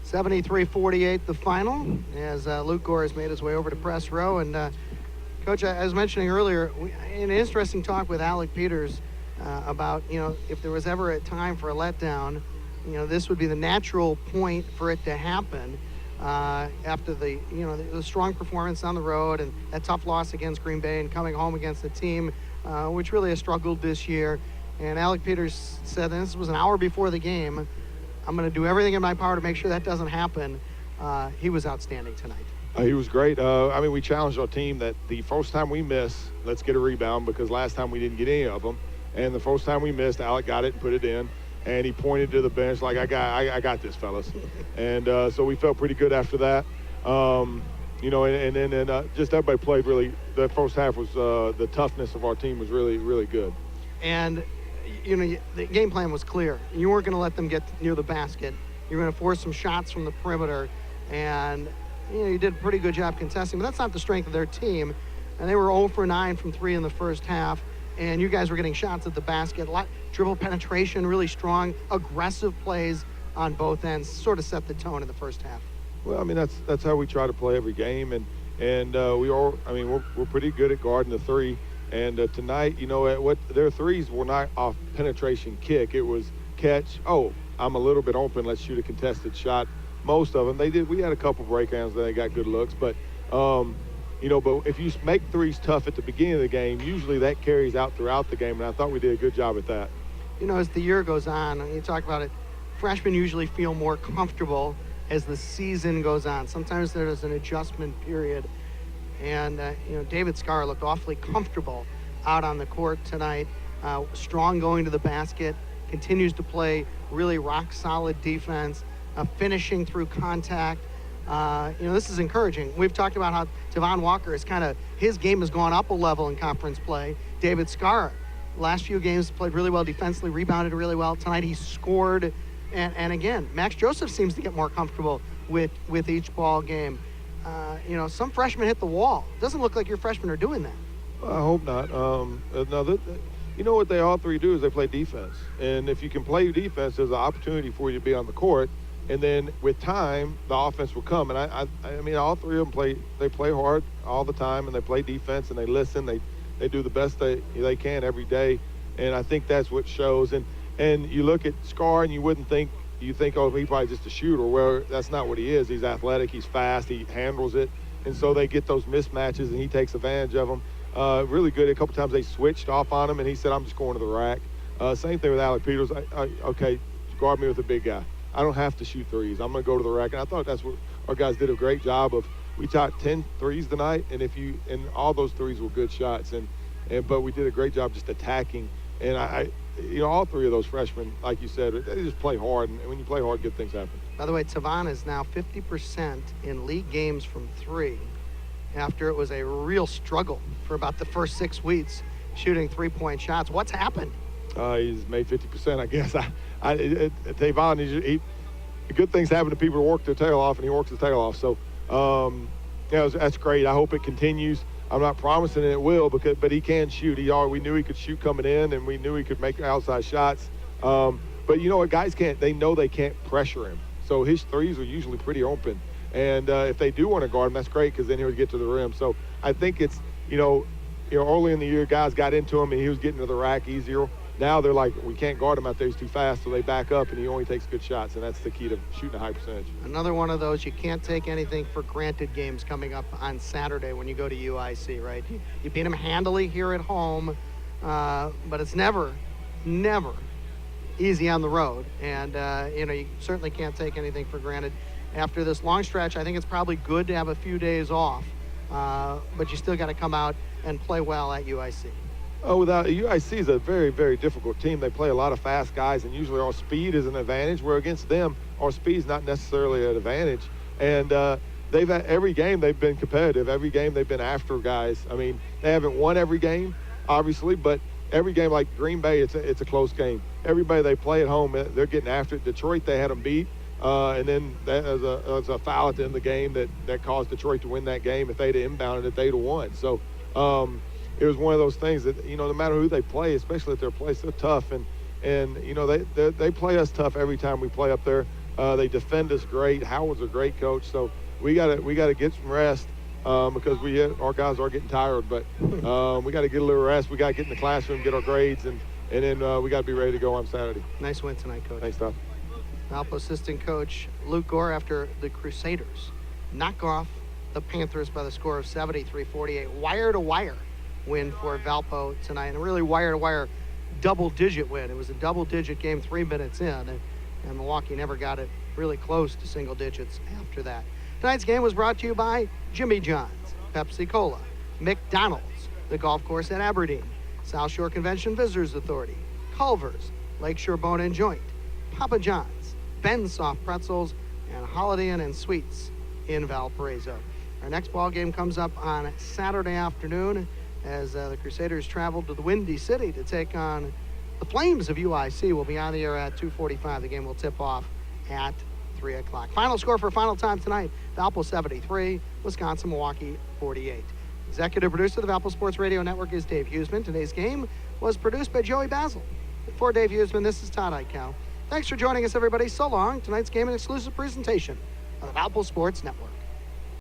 73-48 the final, as Luke Gore has made his way over to press row. And Coach, I was mentioning earlier, an interesting talk with Alec Peters about, if there was ever a time for a letdown, this would be the natural point for it to happen after the strong performance on the road and that tough loss against Green Bay and coming home against a team which really has struggled this year. And Alec Peters said, and this was an hour before the game, I'm going to do everything in my power to make sure that doesn't happen. He was outstanding tonight. He was great. We challenged our team that the first time we miss, let's get a rebound, because last time we didn't get any of them. And the first time we missed, Alec got it and put it in. And he pointed to the bench like, I got this, fellas. And so we felt pretty good after that. And then just everybody played really. The first half was the toughness of our team was really, really good. And the game plan was clear. You weren't going to let them get near the basket. You're going to force some shots from the perimeter, and you did a pretty good job contesting. But that's not the strength of their team. And they were 0 for 9 from 3 in the first half. And you guys were getting shots at the basket, a lot dribble penetration, really strong, aggressive plays on both ends. Sort of set the tone in the first half. Well, that's how we try to play every game, and we're pretty good at guarding the three. And tonight, what their threes were not off penetration kick. It was catch. Oh, I'm a little bit open. Let's shoot a contested shot. Most of them they did. We had a couple breakdowns that they got good looks, but but if you make threes tough at the beginning of the game, usually that carries out throughout the game, and I thought we did a good job at that. As the year goes on, and you talk about it, freshmen usually feel more comfortable as the season goes on. Sometimes there's an adjustment period. And, David Scarr looked awfully comfortable out on the court tonight, strong going to the basket, continues to play really rock-solid defense, finishing through contact. This is encouraging. We've talked about how Tavon Walker is his game has gone up a level in conference play. David Scarr, last few games, played really well defensively, rebounded really well. Tonight he scored. And again, Max Joseph seems to get more comfortable with each ball game. Some freshmen hit the wall. It doesn't look like your freshmen are doing that. I hope not. What they all three do is they play defense. And if you can play defense, there's an opportunity for you to be on the court. And then with time, the offense will come. And all three of them play hard all the time, and they play defense, and they listen. They do the best they can every day. And I think that's what shows. And you look at Scarr, and you think, oh, he's probably just a shooter. Well, that's not what he is. He's athletic, he's fast, he handles it. And so they get those mismatches, and he takes advantage of them. Really good. A couple times they switched off on him, and he said, I'm just going to the rack. Same thing with Alec Peters. Okay, guard me with a big guy. I don't have to shoot threes. I'm going to go to the rack. And I thought that's what our guys did a great job of. We shot 10 threes tonight, and all those threes were good shots. But we did a great job just attacking. And all three of those freshmen, like you said, they just play hard, and when you play hard, good things happen. By the way, Tavon is now 50% in league games from 3 after it was a real struggle for about the first 6 weeks shooting three-point shots. What's happened? He's made 50%, I guess. Tavon, good things happen to people who work their tail off, and he works his tail off. So, that's great. I hope it continues. I'm not promising it will, but he can shoot. We knew he could shoot coming in, and we knew he could make outside shots. But you know what, guys they know they can't pressure him. So his threes are usually pretty open. And if they do want to guard him, that's great, because then he would get to the rim. So I think it's, early in the year, guys got into him, and he was getting to the rack easier. Now they're like, we can't guard him out there, he's too fast, so they back up, and he only takes good shots, and that's the key to shooting a high percentage. Another one of those you can't take anything for granted games coming up on Saturday when you go to UIC, right? You beat them handily here at home, but it's never easy on the road, and you certainly can't take anything for granted. After this long stretch, I think it's probably good to have a few days off, but you still got to come out and play well at UIC. UIC is a very, very difficult team. They play a lot of fast guys, and usually our speed is an advantage, where against them, our speed is not necessarily an advantage. And they've had every game they've been competitive. Every game they've been after guys. They haven't won every game, obviously, but every game, like Green Bay, it's a close game. Everybody they play at home, they're getting after it. Detroit, they had them beat. And then there was a foul at the end of the game that caused Detroit to win that game. If they'd have inbounded it, they'd have won. So it was one of those things that, no matter who they play, especially at their place, they're tough. And they play us tough every time we play up there. They defend us great. Howard's a great coach, so we gotta get some rest because our guys are getting tired. But we got to get a little rest. We got to get in the classroom, get our grades, and then we got to be ready to go on Saturday. Nice win tonight, Coach. Thanks, Tom. Valpo assistant coach Luke Gore after the Crusaders knock off the Panthers by the score of 73-48. Wire-to-wire win for Valpo tonight, and a really wire-to-wire double-digit win. It was a double-digit game 3 minutes in, and Milwaukee never got it really close to single digits after that. Tonight's game was brought to you by Jimmy John's, Pepsi Cola, McDonald's, the golf course at Aberdeen, South Shore Convention Visitors Authority, Culver's, Lakeshore Bone and Joint, Papa John's, Ben's Soft Pretzels, and Holiday Inn and Suites in Valparaiso. Our next ball game comes up on Saturday afternoon as the Crusaders travel to the Windy City to take on the Flames of UIC. We'll be on the air at 2:45. The game will tip off at 3 o'clock. Final score for final time tonight, Valpo 73, Wisconsin, Milwaukee 48. Executive producer of the Valpo Sports Radio Network is Dave Huseman. Today's game was produced by Joey Basil. For Dave Huseman, this is Todd Eichel. Thanks for joining us, everybody. So long. Tonight's game, an exclusive presentation of the Valpo Sports Network.